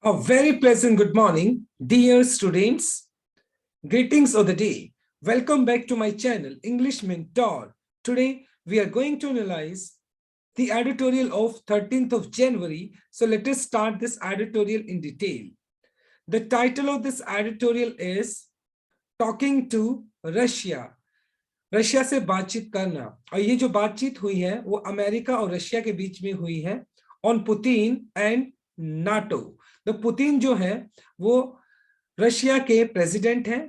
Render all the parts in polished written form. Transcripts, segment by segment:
A very pleasant good morning, dear students. Greetings of the day. Welcome back to my channel, English Mentor. Today, we are going to analyze the editorial of 13th of January. So let us start this editorial in detail. The title of this editorial is Talking to Russia. Russia से बातचीत करना। और ये जो बातचीत हुई है वो अमेरिका और रशिया के बीच में हुई है ऑन पुतिन एंड नाटो। तो पुतिन जो है वो रशिया के प्रेसिडेंट हैं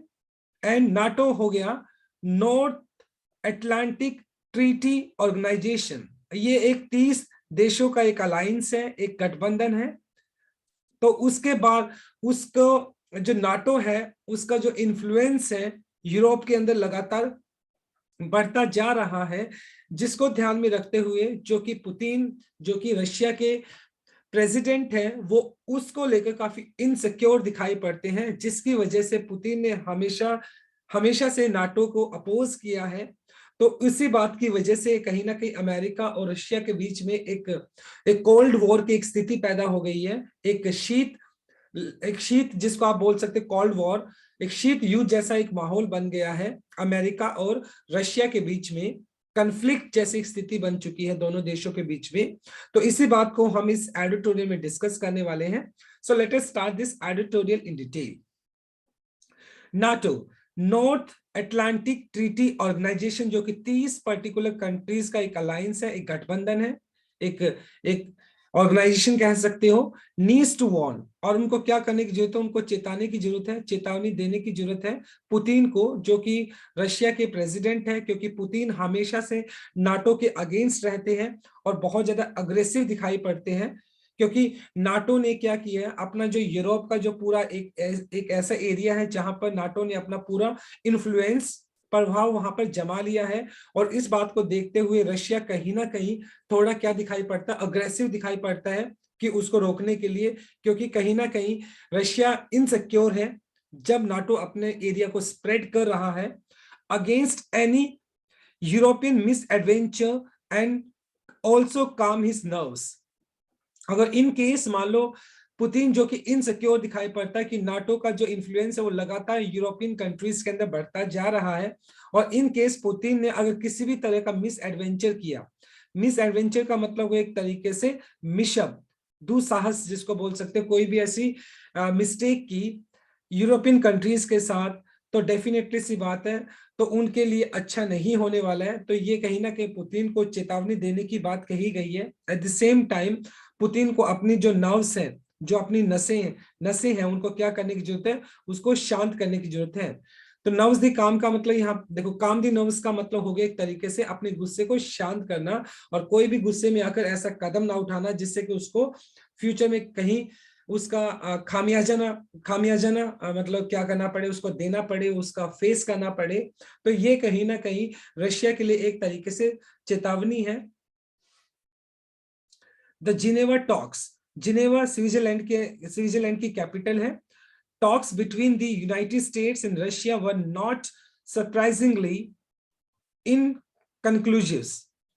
एंड नाटो हो गया नॉर्थ अटलांटिक ट्रीटी ऑर्गेनाइजेशन। ये एक 30 देशों का एक अलायंस है, एक गठबंधन है। तो उसके बाद उसको जो नाटो है उसका जो इन्फ्लुएंस है यूरोप के अंदर लगातार बढ़ता जा रहा है, जिसको ध्यान में रखते हुए जो कि पुतिन जो कि रशिया के प्रेसिडेंट है वो उसको लेकर काफी इनसिक्योर दिखाई पड़ते हैं, जिसकी वजह से पुतिन ने हमेशा से नाटो को अपोज किया है। तो इसी बात की वजह से कहीं ना कहीं अमेरिका और रशिया के बीच में एक कोल्ड वॉर की एक स्थिति पैदा हो गई है। एक शीत जिसको आप बोल सकते कोल्ड वॉर, एक शीत युद्ध जैसा एक माहौल बन गया है अमेरिका और रशिया के बीच में। कन्फ्लिक्ट जैसी स्थिति बन चुकी है दोनों देशों के बीच में। तो इसी बात को हम इस एडिटोरियल में डिस्कस करने वाले हैं। So let us start this editorial in detail. NATO, North Atlantic Treaty Organisation, जो कि 30 पर्टिकुलर कंट्रीज का एक अलायंस है, एक गठबंधन है, एक ऑर्गेनाइजेशन कह सकते हो। नीड्स टू वार्न, और उनको क्या करने की जरूरत है, उनको चेताने की जरूरत है, चेतावनी देने की जरूरत है पुतिन को, जो कि रशिया के प्रेसिडेंट है, क्योंकि पुतिन हमेशा से नाटो के अगेंस्ट रहते हैं और बहुत ज्यादा अग्रेसिव दिखाई पड़ते हैं। क्योंकि नाटो ने क्या किया है, अपना जो यूरोप का जो पूरा एक ऐसा एरिया है जहां पर नाटो ने अपना पूरा इन्फ्लुएंस प्रभाव वहां पर जमा लिया है। और इस बात को देखते हुए रशिया कहीं ना कहीं थोड़ा क्या दिखाई पड़ता है, अग्रेसिव दिखाई पड़ता है कि उसको रोकने के लिए, क्योंकि कहीं ना कहीं रशिया इनसिक्योर है जब नाटो अपने एरिया को स्प्रेड कर रहा है against any European miss adventure and also काम हिज नर्व्स। अगर इन केस मान लो पुतिन जो कि इनसिक्योर दिखाई पड़ता है कि नाटो का जो इन्फ्लुएंस है वो लगातार यूरोपियन कंट्रीज के अंदर बढ़ता जा रहा है, और इन केस पुतिन ने अगर किसी भी तरह का मिस एडवेंचर किया, मिस एडवेंचर का मतलब वो एक तरीके से मिशब दुसाहस जिसको बोल सकते, कोई भी ऐसी मिस्टेक की यूरोपियन कंट्रीज के साथ, तो डेफिनेटली सी बात है तो उनके लिए अच्छा नहीं होने वाला है। तो ये कहीं ना कहीं पुतिन को चेतावनी देने की बात कही गई है। At the same time Putin को अपनी जो नर्व्स हैं, जो अपनी नसें हैं उनको क्या करने की जरूरत है, उसको शांत करने की जरूरत है। तो नर्व्स दी काम का मतलब यहाँ देखो, काम दी नर्व्स का मतलब हो गया एक तरीके से अपने गुस्से को शांत करना, और कोई भी गुस्से में आकर ऐसा कदम ना उठाना जिससे कि उसको फ्यूचर में कहीं उसका खामियाजा ना मतलब क्या करना पड़े, उसको देना पड़े, उसका फेस करना पड़े। तो ये कहीं ना कहीं रशिया के लिए एक तरीके से चेतावनी है। The Geneva talks, Geneva Switzerland की कैपिटल है। Talks between the United states and Russia were not surprisingly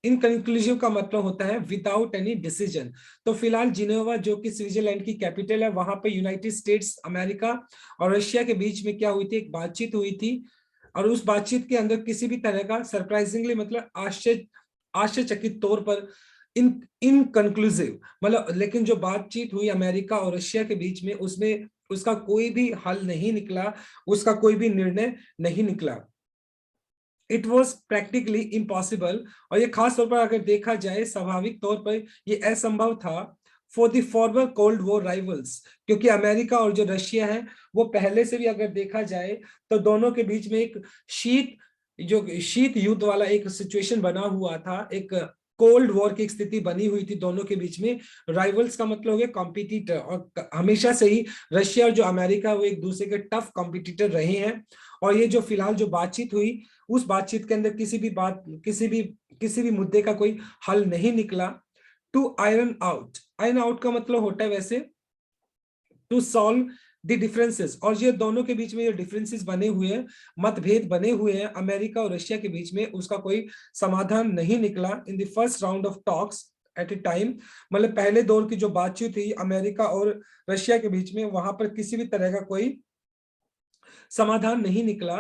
inconclusive का मतलब होता है विदाउट एनी डिसीजन। तो फिलहाल जिनेवा जो कि स्विट्जरलैंड की कैपिटल है, वहां पे यूनाइटेड स्टेट्स अमेरिका और रशिया के बीच में क्या हुई थी, एक बातचीत हुई थी, और उस बातचीत के अंदर किसी भी तरह का सरप्राइजिंगली मतलब आश्चर्यचकित तौर पर इनकंक्लूसिव मतलब, लेकिन जो बातचीत हुई अमेरिका और रशिया के बीच में उसमें उसका कोई भी हल नहीं निकला, उसका कोई भी निर्णय नहीं निकला। इट वॉज प्रैक्टिकली इम्पॉसिबल, और ये खास तौर पर अगर देखा जाए स्वाभाविक तौर पर ये असंभव था for the former cold war rivals, क्योंकि अमेरिका और जो रशिया है वो पहले से भी अगर देखा जाए तो दोनों के बीच में एक शीत युद्ध वाला एक सिचुएशन बना हुआ था, एक कोल्ड वॉर की स्थिति बनी हुई थी दोनों के बीच में। राइवल्स का मतलब हो गया कॉम्पिटिटर, और हमेशा से ही रशिया और जो अमेरिका वो एक दूसरे के टफ कॉम्पिटिटर रहे हैं। और ये जो फिलहाल जो बातचीत हुई उस बातचीत के अंदर किसी भी मुद्दे का कोई हल नहीं निकला। टू आयरन आउट का मतलब होता है वैसे टू सॉल्व द डिफरेंसेस, और ये दोनों के बीच में ये डिफरेंसेस बने हुए हैं, मतभेद बने हुए हैं अमेरिका और रशिया के बीच में, उसका कोई समाधान नहीं निकला in the first round of talks eight A time, मतलब पहले दौर की जो बातचीत थी अमेरिका और रशिया के बीच में, वहां पर किसी भी तरह का कोई समाधान नहीं निकला।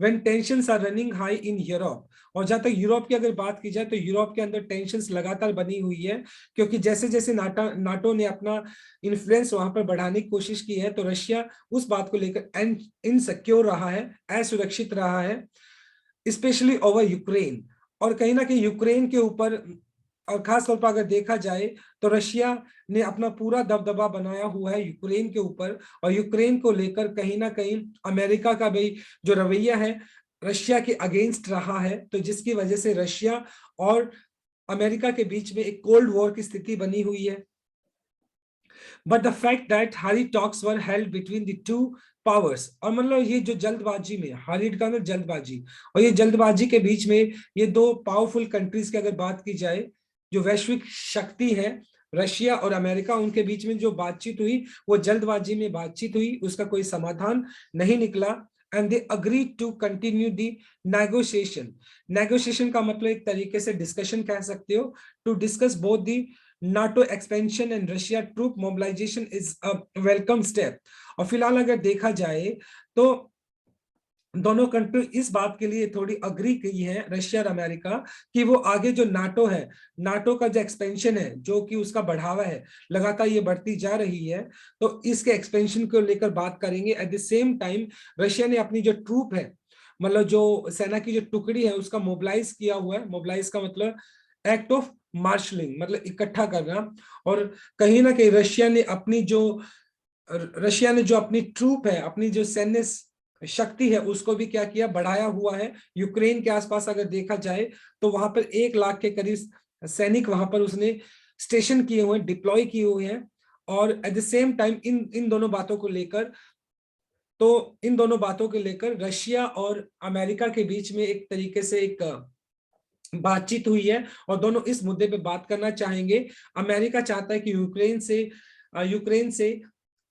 When tensions are running high in Europe, और जहां तक यूरोप की अगर बात की जाए तो यूरोप के अंदर टेंशंस लगातार बनी हुई है, क्योंकि जैसे जैसे नाटो ने अपना इन्फ्लुएंस वहां पर बढ़ाने की कोशिश की है, तो रशिया उस बात को लेकर इनसिक्योर रहा है, असुरक्षित रहा है, स्पेशली ओवर यूक्रेन। और कहीं ना कहीं यूक्रेन के ऊपर, और खास तौर पर अगर देखा जाए तो रशिया ने अपना पूरा दबदबा बनाया हुआ है यूक्रेन के ऊपर, और यूक्रेन को लेकर कहीं ना कहीं अमेरिका का भी जो रवैया है रशिया के अगेंस्ट रहा है, तो जिसकी वजह से रशिया और अमेरिका के बीच में एक कोल्ड वॉर की स्थिति बनी हुई है। बट द फैक्ट दैट हारी talks were held between the two powers, और मतलब ये जो जल्दबाजी में, हारिड का मतलब जल्दबाजी, और ये जल्दबाजी के बीच में ये दो पावरफुल कंट्रीज की अगर बात की जाए, जो वैश्विक शक्ति है रशिया और अमेरिका, उनके बीच में जो बातचीत हुई वो जल्दबाजी में बातचीत हुई, उसका कोई समाधान नहीं निकला। And they agree to continue the negotiation. Negotiation का मतलब एक तरीके से डिस्कशन कह सकते हो, to discuss both the NATO expansion and Russia troop mobilization is a welcome step। और फिलहाल अगर देखा जाए तो दोनों कंट्री इस बात के लिए थोड़ी अग्री की है, रशिया और अमेरिका, कि वो आगे जो नाटो है, नाटो का जो एक्सपेंशन है, जो कि उसका बढ़ावा है, लगातार ये बढ़ती जा रही है, तो इसके एक्सपेंशन को लेकर बात करेंगे। At the same time Russia ने अपनी जो ट्रूप है, मतलब जो सेना की जो टुकड़ी है, उसका मोबिलाइज किया हुआ है। मोबिलाइज का मतलब एक्ट ऑफ मार्शलिंग, मतलब इकट्ठा करना। और कहीं ना कहीं रशिया ने जो अपनी ट्रूप है, अपनी जो सैन्य शक्ति है, उसको भी क्या किया, बढ़ाया हुआ है। यूक्रेन के आसपास अगर देखा जाए तो वहां पर 1 लाख के करीब सैनिक वहां पर उसने स्टेशन किए हुए, डिप्लॉय किए हुए हैं। और at the same time in दोनों बातों को लेकर, तो इन दोनों बातों को लेकर रशिया और अमेरिका के बीच में एक तरीके से एक बातचीत हुई है, और दोनों इस मुद्दे पे बात करना चाहेंगे। अमेरिका चाहता है कि यूक्रेन से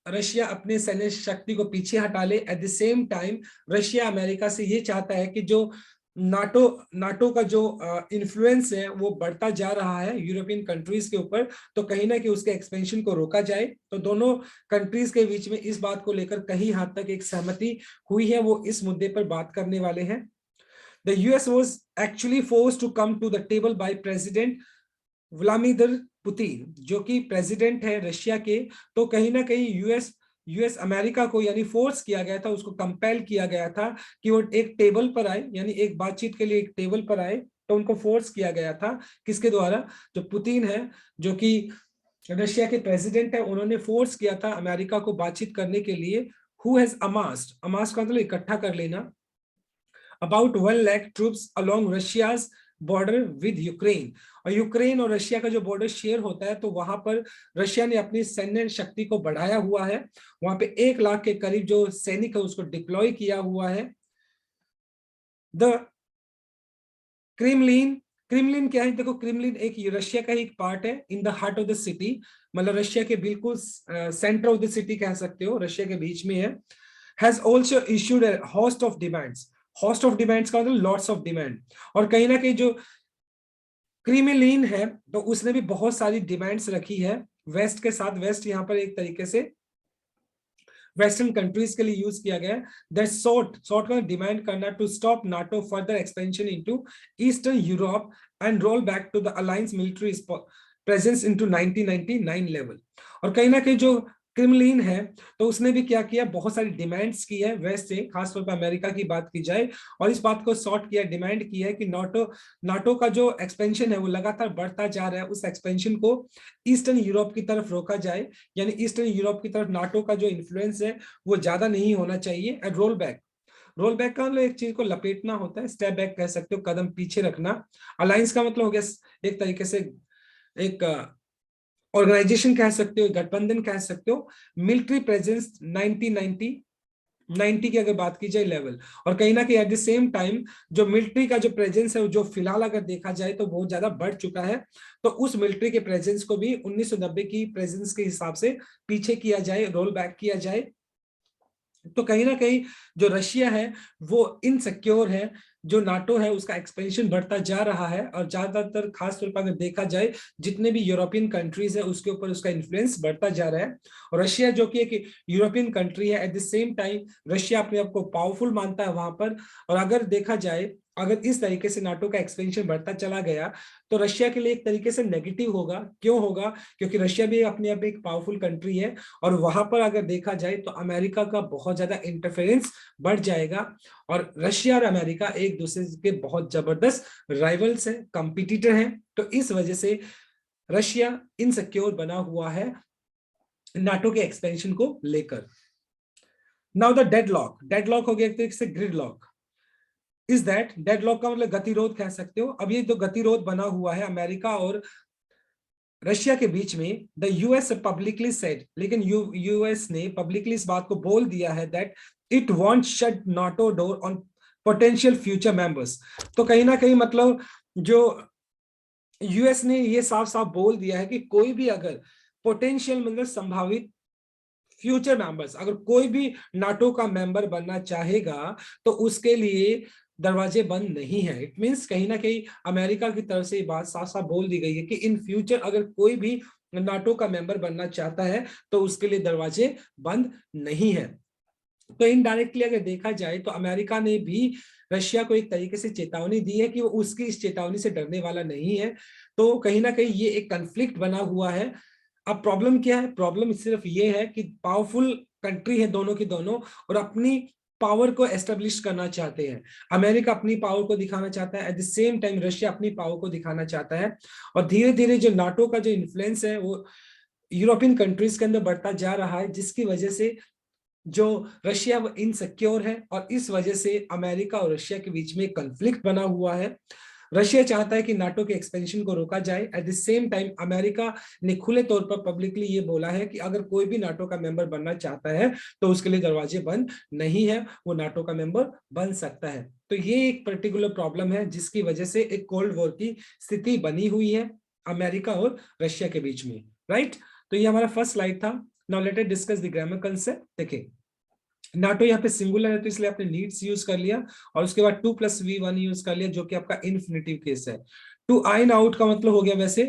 रशिया अपने सैन्य शक्ति को पीछे हटा ले। At the same time Russia America से ये चाहता है कि जो नाटो नाटो का जो इन्फ्लुएंस है वो बढ़ता जा रहा है यूरोपियन कंट्रीज के ऊपर, तो कहीं ना कहीं उसके एक्सपेंशन को रोका जाए। तो दोनों कंट्रीज के बीच में इस बात को लेकर कहीं हद तक एक सहमति हुई है, वो इस मुद्दे पर बात करने वाले हैं। The US was actually forced to come to the table by President Vladimir Putin, जो कि प्रेसिडेंट है रशिया के। तो कहीं ना कहीं यूएस अमेरिका को यानी फोर्स किया गया था, उसको कंपेल किया गया था कि वो एक टेबल पर आए, यानी एक बातचीत के लिए एक टेबल पर आए। तो उनको फोर्स किया गया था, किसके द्वारा, जो पुतिन है, जो कि रशिया के प्रेसिडेंट है, उन्होंने फोर्स किया था अमेरिका को बातचीत करने के लिए। हु हैज अमास्ड का मतलब इकट्ठा कर लेना, about 1 lakh troops along Russia's border with Ukraine. और यूक्रेन और रशिया का जो बॉर्डर शेयर होता है, तो वहां पर रशिया ने अपनी सैन्य शक्ति को बढ़ाया हुआ है। वहां पे 1 लाख के करीब जो सैनिक है उसको डिप्लॉय किया हुआ है। द क्रेमलिन क्रेमलिन क्या है, देखो क्रेमलिन एक रशिया का ही एक पार्ट है, in the heart of the city, मतलब रशिया के बिल्कुल सेंटर ऑफ द सिटी कह सकते हो, रशिया के बीच में है। Has also issued a host of demands. Host of demands का मतलब लॉट्स ऑफ डिमांड। और कहीं ना कहीं जो क्रीमिलीन है, तो उसने भी बहुत सारी डिमांड्स रखी है वेस्ट के साथ। वेस्ट यहाँ पर एक तरीके से वेस्टर्न कंट्रीज के लिए यूज किया गया है। दैट सॉर्ट का डिमांड करना to stop NATO further expansion into eastern Europe and roll back to the alliance military presence into 1999 level. और कहीं ना कहीं जो क्रेमलिन है, तो उसने भी क्या किया, बहुत सारी डिमांड्स की है वेस्ट से, खासतौर पर अमेरिका की बात की जाए, और इस बात को सॉर्ट किया, डिमांड की है कि नाटो का जो एक्सपेंशन है वो लगातार बढ़ता जा रहा है, उस एक्सपेंशन को ईस्टर्न यूरोप की तरफ रोका जाए। यानी ईस्टर्न यूरोप की तरफ नाटो का जो इन्फ्लुएंस है वो ज्यादा नहीं होना चाहिए। एंड रोल बैक का मतलब एक चीज को लपेटना होता है, स्टेप बैक कह सकते हो, कदम पीछे रखना। अलायंस का मतलब हो गया एक तरीके से एक ऑर्गेनाइजेशन कह सकते हो, गठबंधन कह सकते हो। मिलिट्री प्रेजेंस 90 की अगर बात की जाए लेवल, और कहीं ना कहीं एट द सेम टाइम जो मिलिट्री का जो प्रेजेंस है, जो फिलहाल अगर देखा जाए तो बहुत ज्यादा बढ़ चुका है, तो उस मिलिट्री के प्रेजेंस को भी 1990 की प्रेजेंस के हिसाब से पीछे किया जाए, रोल बैक किया जाए। तो कहीं ना कहीं जो रशिया है वो इनसिक्योर है जो नाटो है उसका एक्सपेंशन बढ़ता जा रहा है, और ज्यादातर खास तौर पर अगर देखा जाए जितने भी यूरोपियन कंट्रीज है उसके ऊपर उसका इन्फ्लुएंस बढ़ता जा रहा है। और रशिया जो कि एक यूरोपियन कंट्री है, at the same time Russia अपने आप को पावरफुल मानता है वहां पर। और अगर देखा जाए, अगर इस तरीके से नाटो का एक्सपेंशन बढ़ता चला गया तो रशिया के लिए एक तरीके से नेगेटिव होगा। क्यों होगा? क्योंकि रशिया भी अपने आप एक पावरफुल कंट्री है, और वहां पर अगर देखा जाए तो अमेरिका का बहुत ज्यादा इंटरफेरेंस बढ़ जाएगा। और रशिया और अमेरिका एक दूसरे के बहुत जबरदस्त राइवल्स हैं, कंपिटिटर हैं। तो इस वजह से रशिया इनसिक्योर बना हुआ है नाटो के एक्सपेंशन को लेकर। नाउ द डेडलॉक, डेडलॉक हो गया एक तरीके से ग्रिडलॉक। इज दैट, डेडलॉक का मतलब गतिरोध कह सकते हो। अब ये जो गतिरोध बना हुआ है अमेरिका और रशिया के बीच में, द यूएस पब्लिकली सेड, लेकिन यूएस ने पब्लिकली इस बात को बोल दिया है that it won't shut NATO door on potential future members. तो कहीं ना कहीं मतलब जो यूएस ने ये साफ साफ बोल दिया है कि कोई भी अगर पोटेंशियल मतलब संभावित फ्यूचर मेंबर्स, अगर कोई भी नाटो का मेंबर बनना चाहेगा तो उसके लिए दरवाजे बंद नहीं है। इट मींस कहीं ना कहीं अमेरिका की तरफ से ये बात साफ साफ बोल दी गई है कि इन फ्यूचर अगर कोई भी नाटो का मेंबर बनना चाहता है तो उसके लिए दरवाजे बंद नहीं है। तो इनडायरेक्टली अगर देखा जाए तो अमेरिका ने भी रशिया को एक तरीके से चेतावनी दी है कि वो उसकी इस चेतावनी से डरने वाला नहीं है। तो कहीं ना कहीं ये एक कन्फ्लिक्ट बना हुआ है। अब प्रॉब्लम क्या है? प्रॉब्लम सिर्फ ये है कि पावरफुल कंट्री है दोनों की दोनों, और अपनी पावर को एस्टेब्लिश करना चाहते हैं। अमेरिका अपनी पावर को दिखाना चाहता है, at the same time Russia अपनी पावर को दिखाना चाहता है। और धीरे धीरे जो नाटो का जो इन्फ्लुएंस है वो यूरोपियन कंट्रीज के अंदर बढ़ता जा रहा है, जिसकी वजह से जो रशिया वो इनसिक्योर है, और इस वजह से अमेरिका और रशिया के बीच में कॉन्फ्लिक्ट बना हुआ है। रशिया चाहता है कि नाटो के एक्सपेंशन को रोका जाए, at the same time America ने खुले तौर पर पब्लिकली ये बोला है कि अगर कोई भी नाटो का मेंबर बनना चाहता है तो उसके लिए दरवाजे बंद नहीं है, वो नाटो का मेंबर बन सकता है। तो ये एक पर्टिकुलर प्रॉब्लम है जिसकी वजह से एक कोल्ड वॉर की स्थिति बनी हुई है अमेरिका और रशिया के बीच में, राइट। तो ये हमारा फर्स्ट स्लाइड था। Now let us discuss the grammar concept. देखिए, नाटो यहाँ पे सिंगुलर है तो इसलिए आपने नीड्स यूज कर लिया, और उसके बाद 2+V1 यूज कर लिया जो कि आपका इन्फिनिटिव केस है। टू आइन आउट का मतलब हो गया वैसे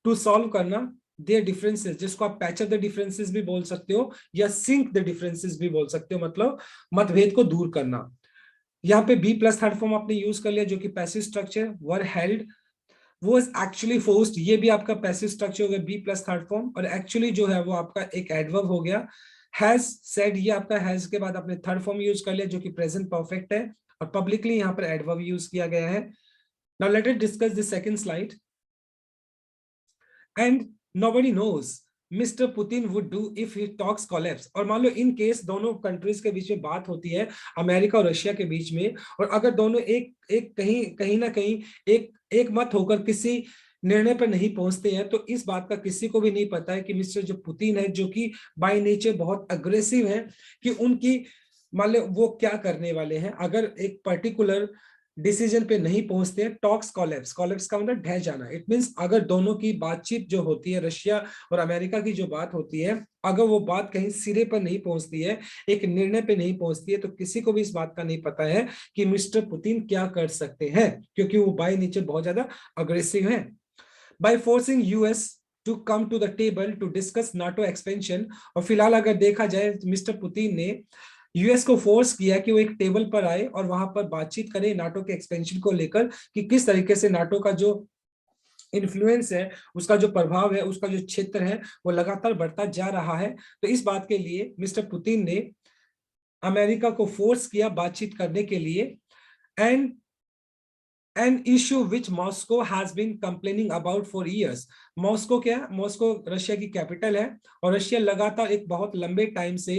टू सॉल्व करना देयर डिफरेंसेस, जिसको आप पैच अप द डिफरेंसेस भी बोल सकते हो या सिंक द डिफरेंसेस भी बोल सकते हो, मतलब मतभेद को दूर करना। यहाँ पे बी प्लस थर्ड फॉर्म आपने यूज कर लिया जो कि passive structure, were held was actually forced, ये भी आपका पैसिव स्ट्रक्चर हो गया बी प्लस थर्ड फॉर्म, और एक्चुअली जो है वो आपका एक एडवर्ब हो गया। हैज सेड, ये आपका हैज के बाद आपने थर्ड फॉर्म यूज कर लिया जो कि प्रेजेंट परफेक्ट है, और पब्लिकली यहाँ पर एडवर्ब यूज किया गया है। Now let us discuss the second slide. And nobody knows mister Putin would do if he talks collapse. और मान लो इन केस दोनों कंट्रीज के बीच में बात होती है, अमेरिका और रशिया के बीच में, और अगर दोनों एक एक कहीं कहीं ना कहीं एक एक मत होकर किसी निर्णय पर नहीं पहुंचते हैं, तो इस बात का किसी को भी नहीं पता है कि मिस्टर जो पुतिन है, जो कि बाय नेचर बहुत अग्रेसिव है, कि उनकी मान लो वो क्या करने वाले हैं अगर एक पर्टिकुलर डिसीजन पे नहीं पहुंचते हैं। टॉक्स कोलैप्स, कोलैप्स का मतलब ढह जाना। इट मींस अगर दोनों की बातचीत जो होती है, रशिया और अमेरिका की जो बात होती है, अगर वो बात कहीं सिरे पर नहीं पहुंचती है, एक निर्णय पे नहीं पहुंचती है, तो किसी को भी इस बात का नहीं पता है कि मिस्टर पुतिन क्या कर सकते हैं, क्योंकि वो बाय नेचर बहुत ज्यादा अग्रेसिव है। By forcing US to come to the table to discuss NATO expansion, और फिलहाल अगर देखा जाए मिस्टर पुतिन ने यूएस को फोर्स किया कि वो एक टेबल पर आए और वहां पर बातचीत करे नाटो के एक्सपेंशन को लेकर, कि किस तरीके से नाटो का जो इन्फ्लुएंस है, उसका जो प्रभाव है, उसका जो क्षेत्र है वो लगातार बढ़ता जा रहा है। तो इस बात के लिए मिस्टर पुतिन ने अमेरिका को फोर्स किया बातचीत करने के लिए। And an issue which Moscow has been complaining about for years। Moscow क्या है? मॉस्को रशिया की कैपिटल है, और रशिया लगातार एक बहुत लंबे टाइम से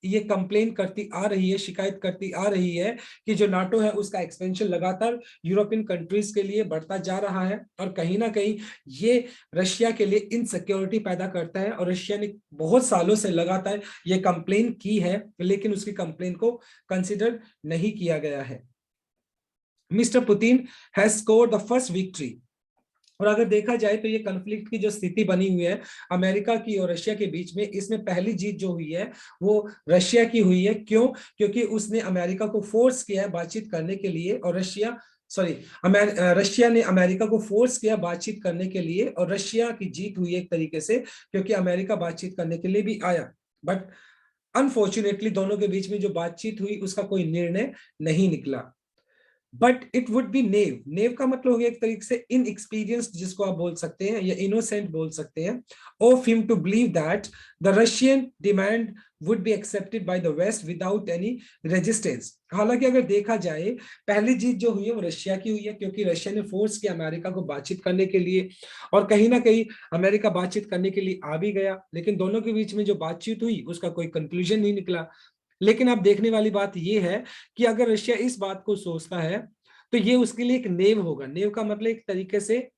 ये कंप्लेन करती आ रही है, शिकायत करती आ रही है कि जो नाटो है उसका एक्सपेंशन लगातार यूरोपियन कंट्रीज के लिए बढ़ता जा रहा है, और कहीं ना कहीं ये रशिया के लिए इनसिक्योरिटी पैदा करता है। और रशिया ने बहुत सालों से लगातार ये कंप्लेन की है, लेकिन उसकी कंप्लेन को कंसिडर नहीं किया गया है। Mr. Putin has scored the first victory और अगर देखा जाए तो ये कॉन्फ्लिक्ट की जो स्थिति बनी हुई है अमेरिका की और रशिया के बीच में, इसमें पहली जीत जो हुई है वो रशिया की हुई है। क्यों? क्योंकि उसने अमेरिका को फोर्स किया है बातचीत करने के लिए, और रशिया ने अमेरिका को फोर्स किया बातचीत करने के लिए, और रशिया की जीत हुई एक तरीके से, क्योंकि अमेरिका बातचीत करने के लिए भी आया। बट अनफॉर्चुनेटली दोनों के बीच में जो बातचीत हुई उसका कोई निर्णय नहीं निकला। बट इट वुड बी नेव, नेव का मतलब हो गया एक तरीके से इनएक्सपीरियंस्ड, जिसको आप बोल सकते हैं, या इनोसेंट बोल सकते हैं, of him to believe that the Russian demand would be accepted by the West without any resistance. हालांकि अगर देखा जाए पहली जीत जो हुई है वो रशिया की हुई है, क्योंकि रशिया ने फोर्स किया अमेरिका को बातचीत करने के लिए, और कहीं ना कहीं अमेरिका बातचीत करने के लिए आ भी गया, लेकिन दोनों के बीच में जो बातचीत हुई उसका कोई कंक्लूजन नहीं निकला। लेकिन अब देखने वाली बात यह है कि अगर रशिया इस बात को सोचता है तो ये उसके लिए एक नेव होगा। नेव का मतलब एक तरीके से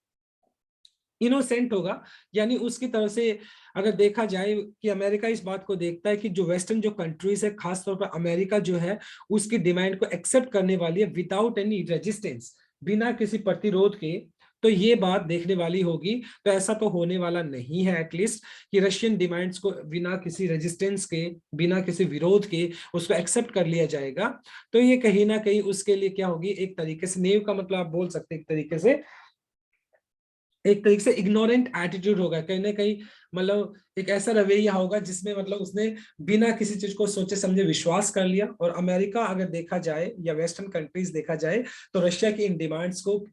इनोसेंट होगा, यानी उसकी तरफ से अगर देखा जाए कि अमेरिका इस बात को देखता है कि जो वेस्टर्न जो कंट्रीज है, खासतौर पर अमेरिका जो है, उसकी डिमांड को एक्सेप्ट करने वाली है विदाउट एनी रेजिस्टेंस, बिना किसी प्रतिरोध के, तो ये बात देखने वाली होगी। तो ऐसा तो होने वाला नहीं है एटलीस्ट कि रशियन डिमांड्स को बिना किसी रेजिस्टेंस के, बिना किसी विरोध के उसको एक्सेप्ट कर लिया जाएगा। तो ये कहीं ना कहीं उसके लिए क्या होगी, एक तरीके से नेव का मतलब आप बोल सकते हैं एक तरीके से इग्नोरेंट एटीट्यूड होगा, कहीं ना कहीं मतलब एक ऐसा रवैया होगा जिसमें मतलब उसने बिना किसी चीज को सोचे समझे विश्वास कर लिया। और अमेरिका अगर देखा जाए या वेस्टर्न कंट्रीज देखा जाए तो रशिया की इन डिमांड्स को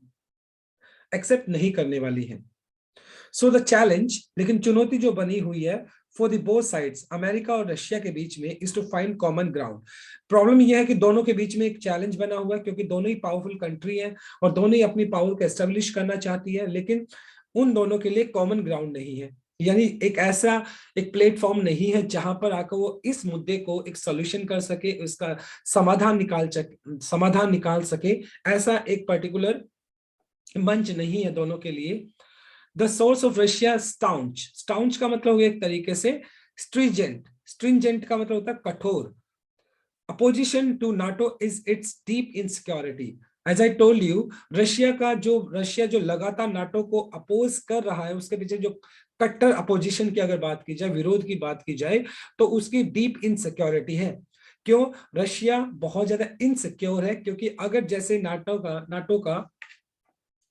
एक्सेप्ट नहीं करने वाली है। सो द चैलेंज, लेकिन चुनौती जो बनी हुई है for the both sides, America और रशिया के बीच में, is to find common ground. Problem यह है कि दोनों के बीच में एक चैलेंज बना हुआ है, क्योंकि दोनों ही पावरफुल कंट्री है और दोनों ही अपनी पावर को एस्टेब्लिश करना चाहती है, लेकिन उन दोनों के लिए कॉमन ग्राउंड नहीं है, यानी एक ऐसा एक प्लेटफॉर्म नहीं है जहां पर आकर वो इस मुद्दे को एक सोल्यूशन कर सके, उसका समाधान निकाल सके। ऐसा एक पर्टिकुलर मंच नहीं है दोनों के लिए। द सोर्स ऑफ रशिया स्टाउंच, स्टाउंच का मतलब हो एक तरीके से स्ट्रिंजेंट, स्ट्रिंजेंट का मतलब होता है कठोर। Opposition to NATO is its deep insecurity. As I told you, Russia जो लगातार नाटो को अपोज कर रहा है, उसके पीछे जो कट्टर अपोजिशन की अगर बात की जाए, विरोध की बात की जाए, तो उसकी डीप इनसिक्योरिटी है। क्यों? रशिया बहुत ज्यादा इनसिक्योर है, क्योंकि अगर जैसे नाटो का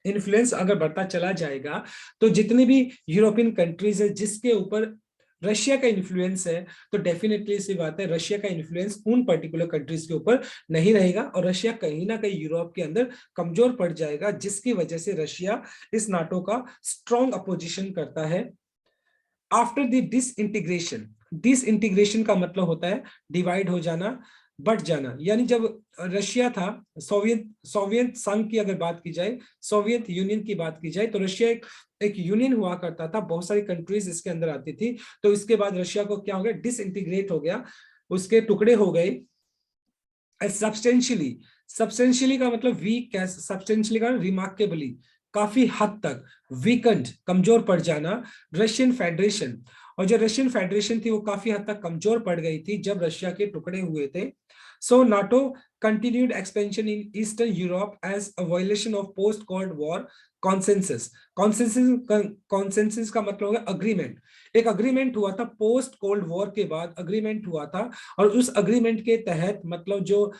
इन्फ्लुएंस अगर बढ़ता चला जाएगा, तो जितनी भी यूरोपियन कंट्रीज है जिसके ऊपर रशिया का इन्फ्लुएंस है, तो डेफिनेटली सी बात है रशिया का इन्फ्लुएंस उन पर्टिकुलर कंट्रीज के ऊपर नहीं रहेगा, और रशिया कहीं ना कहीं यूरोप के अंदर कमजोर पड़ जाएगा, जिसकी वजह से रशिया इस नाटो का स्ट्रॉन्ग अपोजिशन करता है। आफ्टर द डिसइंटीग्रेशन, डिसइंटीग्रेशन का मतलब होता है डिवाइड हो जाना, बढ़ जाना, यानी जब रशिया था, सोवियत संघ की अगर बात की जाए, सोवियत यूनियन की बात की जाए, तो रशिया एक यूनियन हुआ करता था, बहुत सारी कंट्रीज इसके अंदर आती थी। तो इसके बाद रशिया को क्या हो गया, डिसइंटीग्रेट हो गया, उसके टुकड़े हो गए। सब्सटेंशियली, सब्सटेंशियली का मतलब वीक, सब्सटेंशियली का रिमार्केबली, काफी हद तक वीकेंड, कमजोर पड़ जाना रशियन फेडरेशन। और जो रशियन फेडरेशन थी वो काफी हद तक कमजोर पड़ गई थी जब रशिया के टुकड़े हुए थे। सो NATO continued expansion in Eastern Europe as a violation of post-Cold War consensus. Consensus का मतलब होगा अग्रीमेंट। एक अग्रीमेंट हुआ था पोस्ट कोल्ड वॉर के बाद, अग्रीमेंट हुआ था, और उस अग्रीमेंट के तहत मतलब जो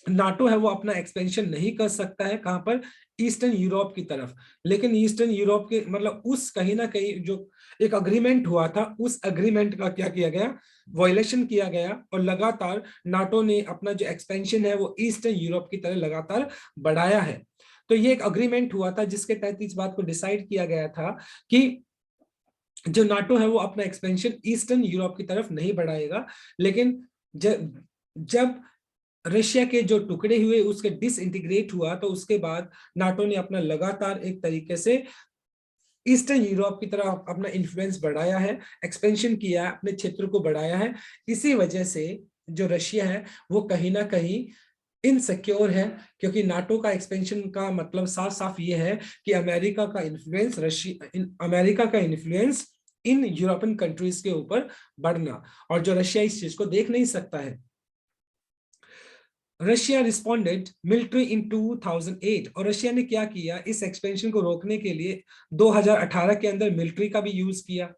नाटो है वो अपना एक्सपेंशन नहीं कर सकता है, कहां पर, ईस्टर्न यूरोप की तरफ। लेकिन ईस्टर्न यूरोप के मतलब उस कहीं ना कहीं जो एक अग्रीमेंट हुआ था, उस अग्रीमेंट का क्या किया गया, वायलेशन किया गया, और लगातार नाटो ने अपना जो एक्सपेंशन है वो ईस्टर्न यूरोप की तरह लगातार बढ़ाया है। तो ये एक अग्रीमेंट हुआ था जिसके तहत इस बात को डिसाइड किया गया था कि जो नाटो है वो अपना एक्सपेंशन ईस्टर्न यूरोप की तरफ नहीं बढ़ाएगा। लेकिन जब रशिया के जो टुकड़े हुए उसके डिसइंटीग्रेट हुआ, तो उसके बाद नाटो ने अपना लगातार एक तरीके से ईस्टर्न यूरोप की तरफ अपना इन्फ्लुएंस बढ़ाया है, एक्सपेंशन किया है, अपने क्षेत्र को बढ़ाया है। इसी वजह से जो रशिया है वो कहीं ना कहीं इनसिक्योर है, क्योंकि नाटो का एक्सपेंशन का मतलब साफ साफ ये है कि अमेरिका का इन्फ्लुएंस इन यूरोपियन कंट्रीज के ऊपर बढ़ना, और जो रशिया इस चीज को देख नहीं सकता है। रशिया रिस्पॉन्डेड मिलिट्री इन 2008, और रशिया ने क्या किया, इस एक्सपेंशन को रोकने के लिए 2018 के अंदर मिलिट्री का भी यूज किया।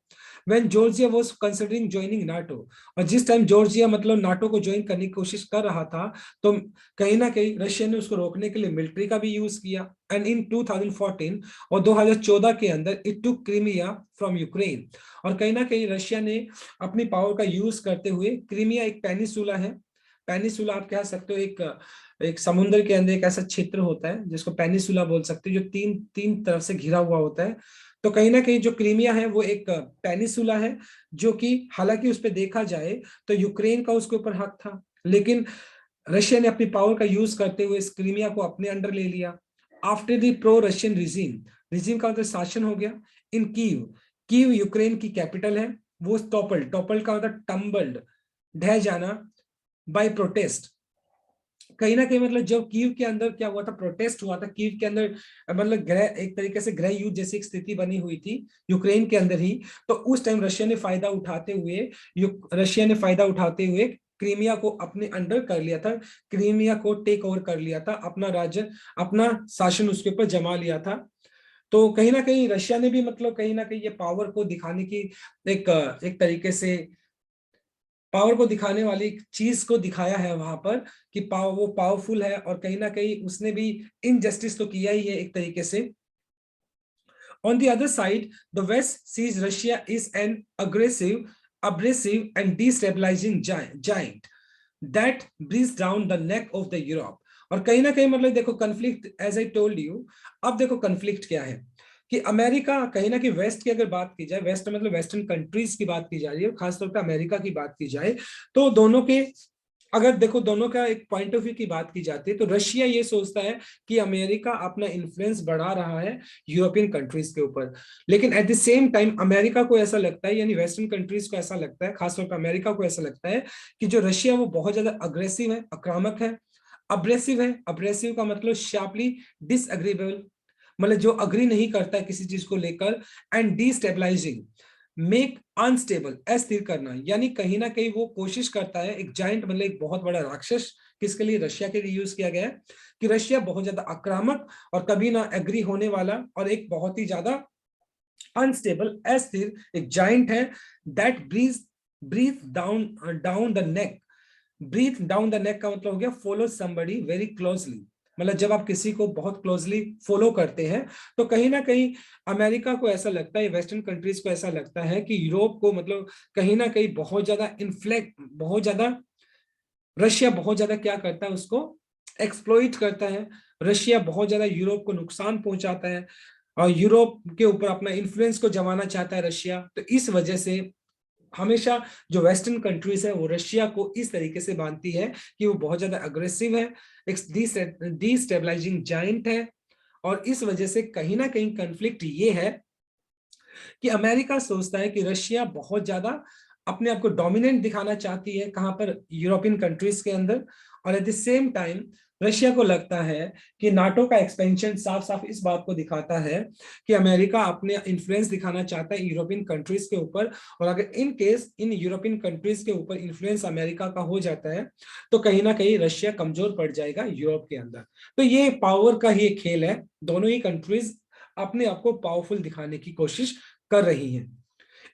When Georgia was considering joining NATO, और जिस टाइम जॉर्जिया मतलब नाटो को ज्वाइन करने की कोशिश कर रहा था, तो कहीं ना कहीं रशिया ने उसको रोकने के लिए मिलिट्री का भी यूज किया। एंड इन 2014 और 2014 के अंदर it took Crimea from Ukraine, और कहीं ना कहीं रशिया ने अपनी पावर का यूज करते हुए, क्रीमिया एक पेनिसुला है, पेनिसुला आप कह सकते हो, एक एक समुद्र के अंदर एक ऐसा क्षेत्र होता है जिसको पेनिसुला बोल सकते हो, जो तीन तीन तरफ से घिरा हुआ होता है। तो कहीं ना कहीं जो क्रीमिया है वो एक पेनिसुला है, जो कि हालांकि उस पर देखा जाए तो यूक्रेन का उसके ऊपर हक था, लेकिन रशिया ने अपनी पावर का यूज करते हुए इस क्रीमिया को अपने अंडर ले लिया। After the pro Russian regime, regime का मतलब शासन हो गया इन कीव, कीव यूक्रेन की कैपिटल है, वो टॉपल, टॉपल का मतलब टम्बल्ड, ढह जाना, बाय प्रोटेस्ट। कहीं ना कहीं मतलब जब कीव के अंदर क्या हुआ था, प्रोटेस्ट हुआ था कीव के अंदर, मतलब ग्रह एक तरीके से गृह युद्ध जैसी एक स्थिति बनी हुई थी यूक्रेन के अंदर ही। तो उस टाइम रशिया ने फायदा उठाते हुए, रशिया ने फायदा उठाते हुए क्रीमिया को अपने अंडर कर लिया था, क्रीमिया को टेक ओवर कर लिया था, अपना राज्य, अपना शासन उसके ऊपर जमा लिया था। तो कहीं ना कहीं रशिया ने भी मतलब कहीं ना कहीं ये पावर को दिखाने की एक एक तरीके से पावर को दिखाने वाली चीज को दिखाया है वहां पर, कि वो पावरफुल है, और कहीं ना कहीं उसने भी इनजस्टिस तो किया ही है एक तरीके से। On the other side, the West sees Russia is an aggressive, abrasive, and destabilizing giant that breathes down the neck of the Europe. और कहीं ना कहीं मतलब देखो conflict, as I told you, अब देखो कंफ्लिक्ट क्या है, कि अमेरिका कहीं ना कहीं वेस्ट की अगर बात की जाए, वेस्ट मतलब वेस्टर्न कंट्रीज की बात की जा रही है, खासतौर पर अमेरिका की बात की जाए, तो दोनों के अगर देखो दोनों का एक पॉइंट ऑफ व्यू की बात की जाती है, तो रशिया ये सोचता है कि अमेरिका अपना इन्फ्लुएंस बढ़ा रहा है यूरोपियन कंट्रीज के ऊपर, लेकिन at the same time America को ऐसा लगता है, यानी वेस्टर्न कंट्रीज को ऐसा लगता है, खासतौर पर अमेरिका को ऐसा लगता है कि जो रशिया वो बहुत ज्यादा अग्रेसिव है, आक्रामक है, अब्रेसिव है, अब्रेसिव का मतलब शार्पली डिसएग्रीबल, मतलब जो अग्री नहीं करता है किसी चीज को लेकर, एंड डिस्टेबलाइजिंग, मेक अनस्टेबल, अस्थिर करना, यानी कहीं ना कहीं वो कोशिश करता है, एक जाइंट मतलब एक बहुत बड़ा राक्षस, किसके लिए, रशिया के लिए यूज किया गया है, कि रशिया बहुत ज्यादा आक्रामक और कभी ना एग्री होने वाला, और एक बहुत ही ज्यादा अनस्टेबल, अस्थिर एक जाइंट है, that breathe down down the neck, breathe down the neck का मतलब हो गया फॉलो समबडी वेरी क्लोजली, मतलब जब आप किसी को बहुत क्लोजली फॉलो करते हैं, तो कहीं ना कहीं अमेरिका को ऐसा लगता है, वेस्टर्न कंट्रीज को ऐसा लगता है कि यूरोप को मतलब कहीं ना कहीं बहुत ज्यादा इन्फ्लेक्ट, बहुत ज्यादा रशिया बहुत ज्यादा क्या करता है, उसको एक्सप्लॉइट करता है, रशिया बहुत ज्यादा यूरोप को नुकसान पहुंचाता है, और यूरोप के ऊपर अपना इन्फ्लुएंस को जमाना चाहता है रशिया। तो इस वजह से हमेशा जो वेस्टर्न कंट्रीज है वो रशिया को इस तरीके से मानती है कि वो बहुत ज्यादा अग्रेसिव है, एक डिस्टेबलाइजिंग जाइंट है, और इस वजह से कहीं ना कहीं कंफ्लिक्ट ये है कि अमेरिका सोचता है कि रशिया बहुत ज्यादा अपने आप को डोमिनेंट दिखाना चाहती है, कहां पर, यूरोपियन कंट्रीज के अंदर, और at the same time Russia को लगता है कि नाटो का एक्सपेंशन साफ साफ इस बात को दिखाता है कि अमेरिका अपने इन्फ्लुएंस दिखाना चाहता है यूरोपियन कंट्रीज के ऊपर, और अगर in case in European countries के ऊपर इन्फ्लुएंस अमेरिका का हो जाता है, तो कहीं ना कहीं रशिया कमजोर पड़ जाएगा यूरोप के अंदर। तो ये पावर का ही खेल है, दोनों ही कंट्रीज अपने आप को पावरफुल दिखाने की कोशिश कर रही हैं।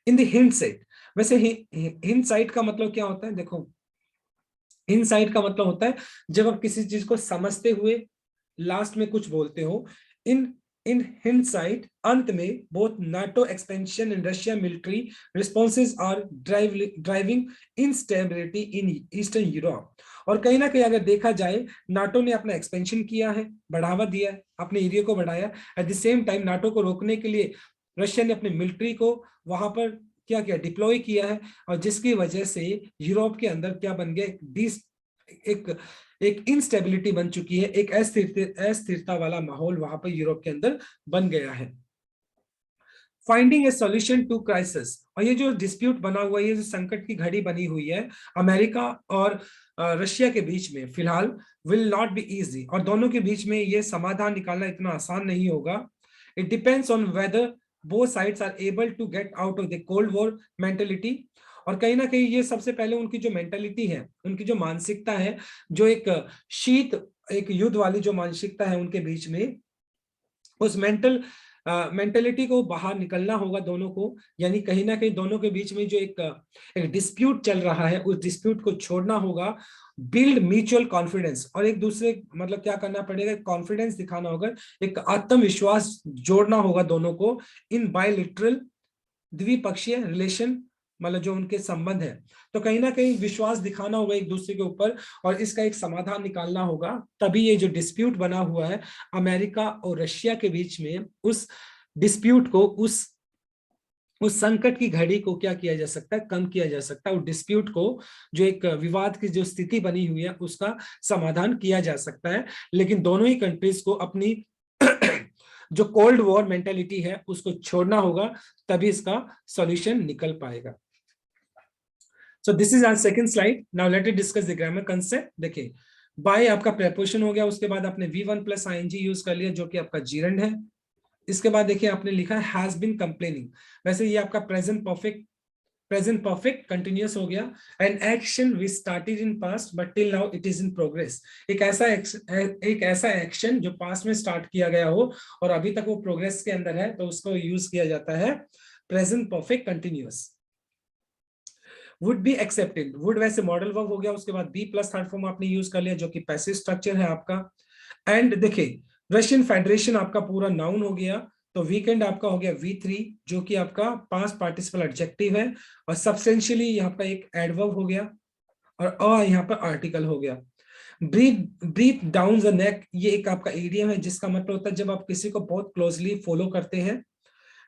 इन द हिंडसाइट, वैसे हिंडसाइट का मतलब क्या होता है, देखो इनसाइट का मतलब होता है जब आप किसी चीज को समझते हुए लास्ट में कुछ बोलते हो। इन इन हिंडसाइट, अंत में both NATO expansion and Russia military responses are driving instability in eastern Europe. और कहीं ना कहीं अगर देखा जाए, नाटो ने अपना एक्सपेंशन किया है, बढ़ावा दिया है, अपने एरिया को बढ़ाया, at the same time NATO को रोकने के लिए रशिया ने अपने मिलिट्री को वहां पर क्या किया, डिप्लॉय किया है, और जिसकी वजह से यूरोप के अंदर क्या बन गया, एक एक इंस्टेबिलिटी बन चुकी है, एक अस्थिरता वाला माहौल वहां पर यूरोप के अंदर बन गया है। Finding a solution to crisis, और ये जो डिस्प्यूट बना हुआ है, ये जो संकट की घड़ी बनी हुई है अमेरिका और रशिया के बीच में, फिलहाल विल नॉट बी इजी, और दोनों के बीच में ये समाधान निकालना इतना आसान नहीं होगा। It depends on whether both sides are able to get out of the Cold War mentality, और कहीं ना कहीं ये सबसे पहले उनकी जो मेंटालिटी है, उनकी जो मानसिकता है, जो एक शीत एक युद्ध वाली जो मानसिकता है उनके बीच में, उस मेंटेलिटी को बाहर निकलना होगा दोनों को। यानी कहीं ना कहीं दोनों के बीच में जो एक डिस्प्यूट चल रहा है, उस डिस्प्यूट को छोड़ना होगा। बिल्ड म्यूचुअल कॉन्फिडेंस, और एक दूसरे मतलब क्या करना पड़ेगा, कॉन्फिडेंस दिखाना होगा, एक आत्मविश्वास जोड़ना होगा दोनों को इन बायलिटरल द्विपक्षीय रिलेशन, मतलब जो उनके संबंध है। तो कहीं ना कहीं विश्वास दिखाना होगा एक दूसरे के ऊपर, और इसका एक समाधान निकालना होगा। तभी ये जो डिस्प्यूट बना हुआ है अमेरिका और रशिया के बीच में, उस डिस्प्यूट को, उस संकट की घड़ी को क्या किया जा सकता है, कम किया जा सकता है। उस डिस्प्यूट को, जो एक विवाद की जो स्थिति बनी हुई है, उसका समाधान किया जा सकता है। लेकिन दोनों ही कंट्रीज को अपनी जो कोल्ड वॉर मेंटेलिटी है उसको छोड़ना होगा, तभी इसका सॉल्यूशन निकल पाएगा। So this is our second slide. Now let us discuss the grammar concept. देखिए, बाय आपका प्रेपोजिशन हो गया, उसके बाद आपने V1 प्लस ing यूज कर लिया जो कि आपका जीरंड है। इसके बाद देखिए आपने लिखा है हैज बीन कंप्लेनिंग, वैसे ये आपका प्रेजेंट परफेक्ट कंटिन्यूअस हो गया। An action we started in past but till now it is in progress, एक ऐसा एक्शन जो पास्ट में स्टार्ट किया गया हो और अभी तक वो प्रोग्रेस के अंदर है, तो उसको यूज किया जाता है present perfect continuous. Would be accepted, would वैसे मॉडल वर्ब हो गया, उसके बाद बी प्लस थर्ड फॉर्म आपने यूज कर लिया जो कि पैसिव स्ट्रक्चर है आपका। एंड देखिए, रशियन फेडरेशन आपका पूरा नाउन हो गया, तो वीकेंड आपका हो गया V3 जो कि आपका पास्ट पार्टिसिपल एडजेक्टिव है, और सब्सटेंशियली यहाँ पर एक एडवर्ब हो गया, और यहाँ पर आर्टिकल हो गया। ब्रीथ डाउन द नेक, ये एक आपका इडियम है जिसका मतलब होता है जब आप किसी को बहुत क्लोजली फॉलो करते हैं।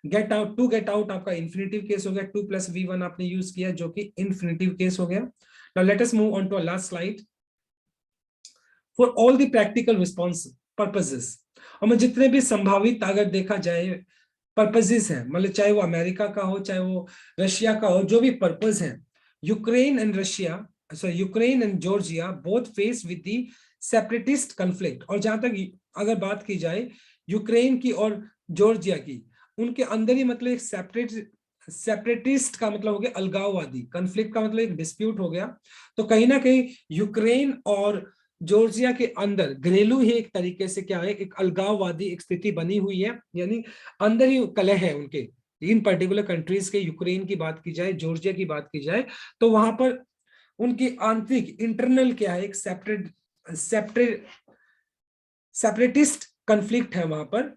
Get out, to get out आपका इन्फिनिटिव केस हो गया, 2 + V1 आपने यूज किया जो कि इन्फिनिटिव केस हो गया। Now let us move on to last slide. For all the practical response purposes, और मैं जितने भी संभावित अगर देखा जाए पर्पसेस है, मतलब चाहे वो अमेरिका का हो चाहे वो रशिया का हो, जो भी पर्पस है, Ukraine and Russia, so Ukraine and Georgia both face with the separatist conflict. और जहां तक अगर बात की जाए यूक्रेन की और जॉर्जिया की, उनके अंदर ही मतलब एक सेपरेटिस्ट का मतलब हो गया अलगाववादी, कन्फ्लिक्ट का मतलब एक डिस्प्यूट हो गया। तो कहीं ना कहीं यूक्रेन और जॉर्जिया के अंदर घरेलू ही एक तरीके से क्या है, एक अलगाववादी एक स्थिति बनी हुई है, यानी अंदर ही कलह है उनके इन पर्टिकुलर कंट्रीज के। यूक्रेन की बात की जाए, जॉर्जिया की बात की जाए, तो वहां पर उनकी आंतरिक इंटरनल क्या है, एक सेपरेटिस्ट कन्फ्लिक्ट है वहां पर।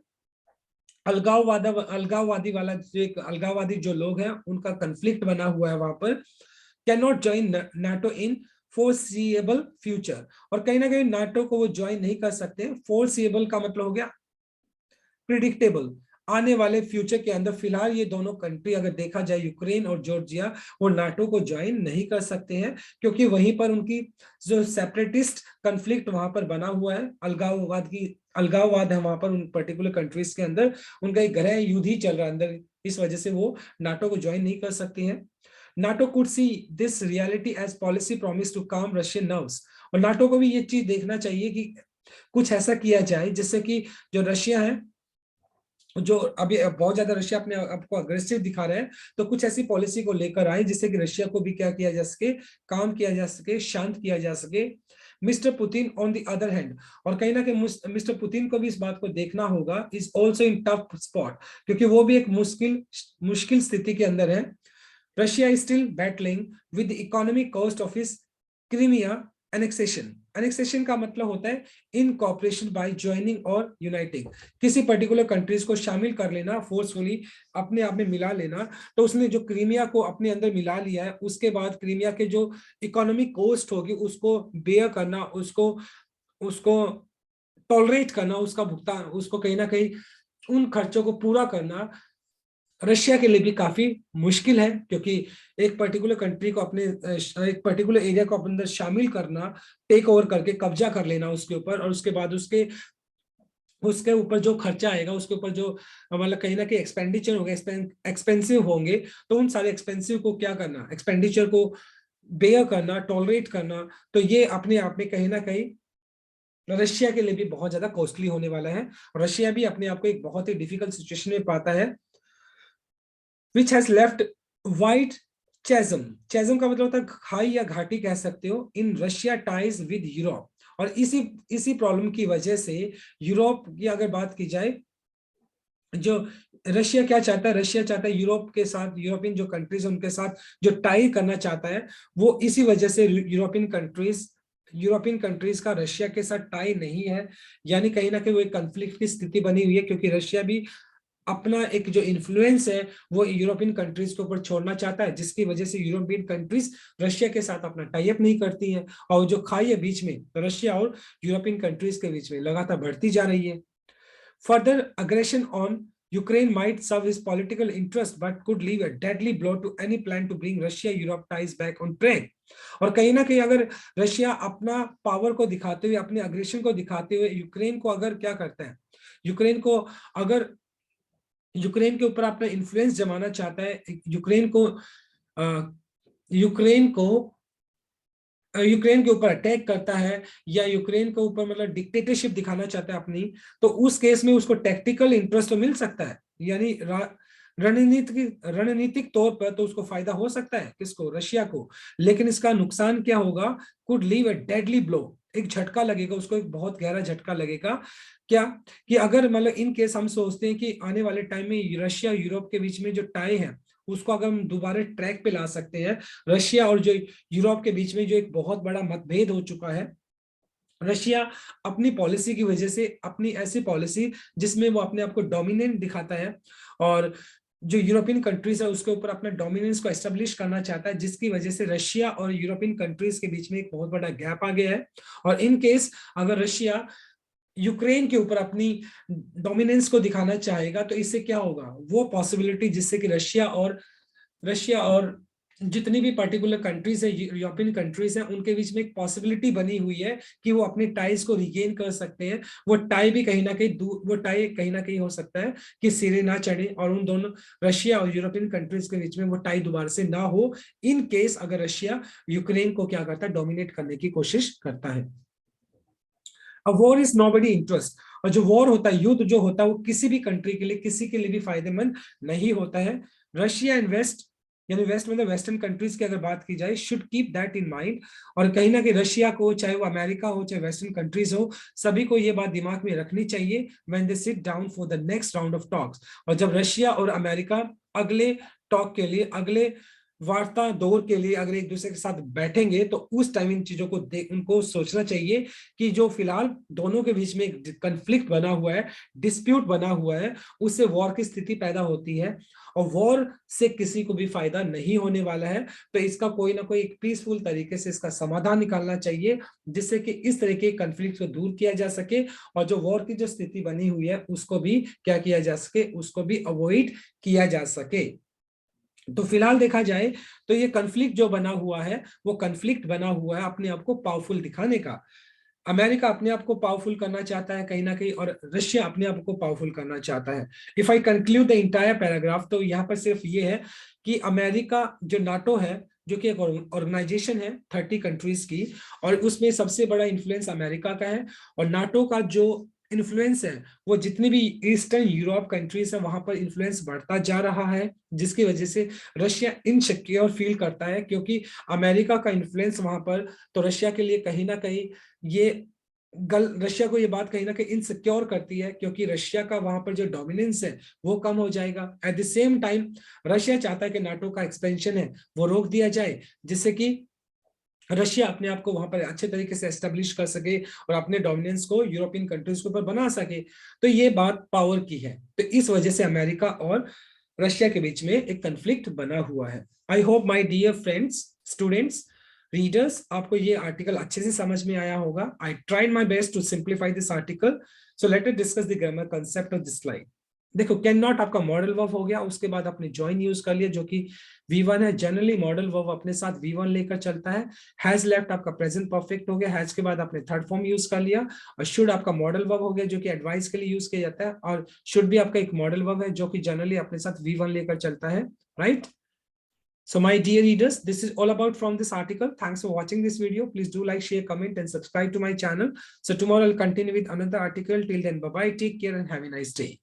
अलगाववादी वाला जो एक अलगाववादी जो लोग हैं उनका कन्फ्लिक्ट बना हुआ है वहां पर। Can not join NATO in foreseeable future, और कहीं ना कहीं नाटो को वो ज्वाइन नहीं कर सकते। फोर्सिएबल का मतलब हो गया प्रिडिक्टेबल, आने वाले फ्यूचर के अंदर। फिलहाल ये दोनों कंट्री अगर देखा जाए यूक्रेन और जॉर्जिया, वो नाटो को ज्वाइन नहीं कर सकते हैं, क्योंकि वहीं पर उनकी जो सेपरेटिस्ट कन्फ्लिक्ट वहां पर बना हुआ है, अलगाववाद है वहां पर उन पर्टिकुलर कंट्रीज के अंदर, उनका एक गहरा युद्ध ही चल रहा है अंदर, इस वजह से वो नाटो को ज्वाइन नहीं कर सकते हैं। NATO could see this reality as policy promise to calm Russian nerves, और नाटो को भी ये चीज देखना चाहिए कि कुछ ऐसा किया जाए जिससे कि जो रशिया है, जो अभी बहुत ज्यादा रशिया अपने आपको अग्रेसिव दिखा रहा है, तो कुछ ऐसी पॉलिसी को लेकर आए जिससे कि रशिया को भी क्या किया जा सके, काम किया जा सके, शांत किया जा सके। Mister Putin on the other hand, और कहीं ना कहीं मिस्टर पुतिन को भी इस बात को देखना होगा, is also in tough spot, क्योंकि वो भी एक मुश्किल स्थिति के अंदर है। Russia is still battling with the economic cost of his Crimea annexation. Annexation का मतलब होता है इन कॉपरेशन बाय ज्वाइनिंग और यूनाइटिंग, किसी पर्टिकुलर कंट्रीज को शामिल कर लेना, फोर्सफुली अपने आप में मिला लेना। तो उसने जो क्रीमिया को अपने अंदर मिला लिया है, उसके बाद क्रीमिया के जो इकोनॉमिक कॉस्ट होगी उसको बेयर करना, उसको उसको टॉलरेट करना, उसका भुगतान, उसको कहीं ना कहीं उन खर्चों को पूरा करना रशिया के लिए भी काफी मुश्किल है, क्योंकि एक पर्टिकुलर कंट्री को अपने एक पर्टिकुलर एरिया को अपने अंदर शामिल करना, टेक ओवर करके कब्जा कर लेना उसके ऊपर, और उसके बाद उसके ऊपर जो खर्चा आएगा, उसके ऊपर जो मतलब कहीं ना कहीं एक्सपेंडिचर होगा, एक्सपेंसिव होंगे, तो उन सारे एक्सपेंसिव को क्या करना, एक्सपेंडिचर को बेयर करना, टॉलरेट करना, तो ये अपने आप में कहीं ना कहीं रशिया के लिए भी बहुत ज्यादा कॉस्टली होने वाला है। रशिया भी अपने आप को एक बहुत ही डिफिकल्ट सिचुएशन में पाता है, which has left wide चैजम, चैजम का मतलब होता है खाई या घाटी कह सकते हो। In Russia ties with Europe, और इसी प्रॉब्लम की वजह से यूरोप की अगर बात की जाए, जो रशिया क्या चाहता है, रशिया चाहता है यूरोप के साथ, यूरोपियन जो कंट्रीज है उनके साथ जो टाई करना चाहता है, वो इसी वजह से यूरोपियन कंट्रीज का रशिया के साथ टाई नहीं है। यानी कहीं ना कहीं वो एक कंफ्लिक्ट की स्थिति बनी हुई है, क्योंकि रशिया भी अपना एक जो इन्फ्लुएंस है वो यूरोपियन कंट्रीज के ऊपर छोड़ना चाहता है, जिसकी वजह से यूरोपियन कंट्रीज रशिया के साथ अपना टाई अप नहीं करती है, और जो खाई है बीच में रशिया और यूरोपियन कंट्रीज के बीच में लगातार बढ़ती जा रही है। Further aggression on Ukraine might serve his political interest but could leave a deadly blow to any plan to bring Russia-Europe ties back on track. और कहीं ना कहीं अगर रशिया अपना पावर को दिखाते हुए, अपने अग्रेशन को दिखाते हुए यूक्रेन को अगर क्या करता है, यूक्रेन को अगर यूक्रेन के ऊपर अपना इन्फ्लुएंस जमाना चाहता है, यूक्रेन को यूक्रेन के ऊपर अटैक करता है, या यूक्रेन के ऊपर मतलब डिक्टेटरशिप दिखाना चाहता है अपनी, तो उस केस में उसको टैक्टिकल इंटरेस्ट तो मिल सकता है, यानी रणनीतिक तौर पर तो उसको फायदा हो सकता है, किसको, रशिया को। लेकिन इसका नुकसान क्या होगा, could leave a deadly blow, एक झटका लगेगा उसको, एक बहुत गहरा झटका लगेगा। क्या कि अगर मतलब इन केस हम सोचते हैं कि आने वाले टाइम में रशिया यूरोप के बीच में जो टाई है उसको अगर हम दोबारा ट्रैक पे ला सकते हैं, रशिया और जो यूरोप के बीच में जो एक बहुत बड़ा मतभेद हो चुका है, रशिया अपनी पॉलिसी की वजह से, अपनी ऐसी पॉलिसी जिसमें वो अपने आप को डोमिनेंट दिखाता है, और जो यूरोपियन कंट्रीज है उसके ऊपर अपना डोमिनेंस को एस्टेब्लिश करना चाहता है, जिसकी वजह से रशिया और यूरोपियन कंट्रीज के बीच में एक बहुत बड़ा गैप आ गया है। और इन केस अगर रशिया यूक्रेन के यूपर अपनी डोमिनेंस को दिखाना चाहेगा, तो इससे क्या होगा, वो पॉसिबिलिटी जिससे कि रशिया और जितनी भी पर्टिकुलर कंट्रीज है, यूरोपियन कंट्रीज है, उनके बीच में एक पॉसिबिलिटी बनी हुई है कि वो अपने टाइज को रिगेन कर सकते हैं। वो टाई भी कहीं ना कहीं वो टाई कहीं ना कहीं हो सकता है कि सिरे ना चढ़े, और उन दोनों रशिया और यूरोपियन कंट्रीज के बीच में वो टाई दोबारा से ना हो, इन केस अगर रशिया यूक्रेन को क्या करता है, डोमिनेट करने की कोशिश करता है। वॉर इज नोबडी इंटरेस्ट, और जो वॉर होता है, युद्ध जो होता है, वो किसी भी कंट्री के लिए, किसी के लिए भी फायदेमंद नहीं होता है। रशिया एंड वेस्ट, यानी वेस्ट मतलब वेस्टर्न कंट्रीज की अगर बात की जाए, should keep that in mind. और कहीं ना कहीं रशिया को, चाहे वो अमेरिका हो चाहे वेस्टर्न कंट्रीज हो, सभी को ये बात दिमाग में रखनी चाहिए when they sit down for the next round of talks. और जब रशिया और अमेरिका अगले टॉक के लिए, अगले वार्ता दौर के लिए अगर एक दूसरे के साथ बैठेंगे, तो उस टाइम इन चीजों को उनको सोचना चाहिए कि जो फिलहाल दोनों के बीच में एक कंफ्लिक्ट बना हुआ है, डिस्प्यूट बना हुआ है, उससे वॉर की स्थिति पैदा होती है, और वॉर से किसी को भी फायदा नहीं होने वाला है। तो इसका कोई ना कोई एक पीसफुल तरीके से इसका समाधान निकालना चाहिए, जिससे कि इस तरह के कंफ्लिक्ट को दूर किया जा सके, और जो वॉर की जो स्थिति बनी हुई है उसको भी क्या किया जा सके, उसको भी अवॉइड किया जा सके। तो फिलहाल देखा जाए तो ये कन्फ्लिक्ट जो बना हुआ है, वो कन्फ्लिक्ट बना हुआ है अपने आप को पावरफुल दिखाने का। अमेरिका अपने आप को पावरफुल करना चाहता है कहीं ना कहीं, और रशिया अपने आप को पावरफुल करना चाहता है। If I conclude the entire paragraph, तो यहाँ पर सिर्फ ये है कि अमेरिका, जो नाटो है, जो कि एक ऑर्गेनाइजेशन है 30 कंट्रीज की, और उसमें सबसे बड़ा इन्फ्लुएंस अमेरिका का है। और नाटो का जो इन्फ्लुएंस है, वो जितनी भी ईस्टर्न यूरोप कंट्रीज है वहां पर इन्फ्लुएंस बढ़ता जा रहा है, जिसकी वजह से रशिया इनसिक्योर फील करता है, क्योंकि अमेरिका का इन्फ्लुएंस वहां पर, तो रशिया के लिए कहीं ना कहीं ये रशिया को ये बात कहीं ना कहीं इनसिक्योर करती है, क्योंकि रशिया का वहां पर जो डोमिनेंस है वो कम हो जाएगा। At the same time Russia चाहता है कि नाटो का एक्सपेंशन है वो रोक दिया जाए, जिससे कि रशिया अपने आप को वहां पर अच्छे तरीके से एस्टेब्लिश कर सके और अपने डोमिनेंस को यूरोपियन कंट्रीज के ऊपर बना सके। तो ये बात पावर की है, तो इस वजह से अमेरिका और रशिया के बीच में एक कंफ्लिक्ट बना हुआ है। I hope my dear friends, students, readers, आपको ये आर्टिकल अच्छे से समझ में आया होगा। I tried my best to simplify this article, so let us discuss the grammar concept of this slide. देखो, कैन नॉट आपका मॉडल वर्ब हो गया, उसके बाद आपने जॉइन यूज कर लिया जो कि V1 है। जनरली मॉडल वर्ब अपने साथ V1 लेकर चलता है। हैज लेफ्ट आपका प्रेजेंट परफेक्ट हो गया, हैज के बाद आपने थर्ड फॉर्म यूज कर लिया। और शुड आपका मॉडल वर्ब हो गया जो कि एडवाइस के लिए यूज किया जाता है, और शुड भी आपका एक मॉडल वर्ब है जो कि जनरली अपने साथ V1 लेकर चलता है, right? So my dear readers, this is all about from this article. Thanks for watching this video. Please do like, share, comment and subscribe to my channel. So tomorrow I'll continue with another article. Till then, bye bye, take care and have a nice day.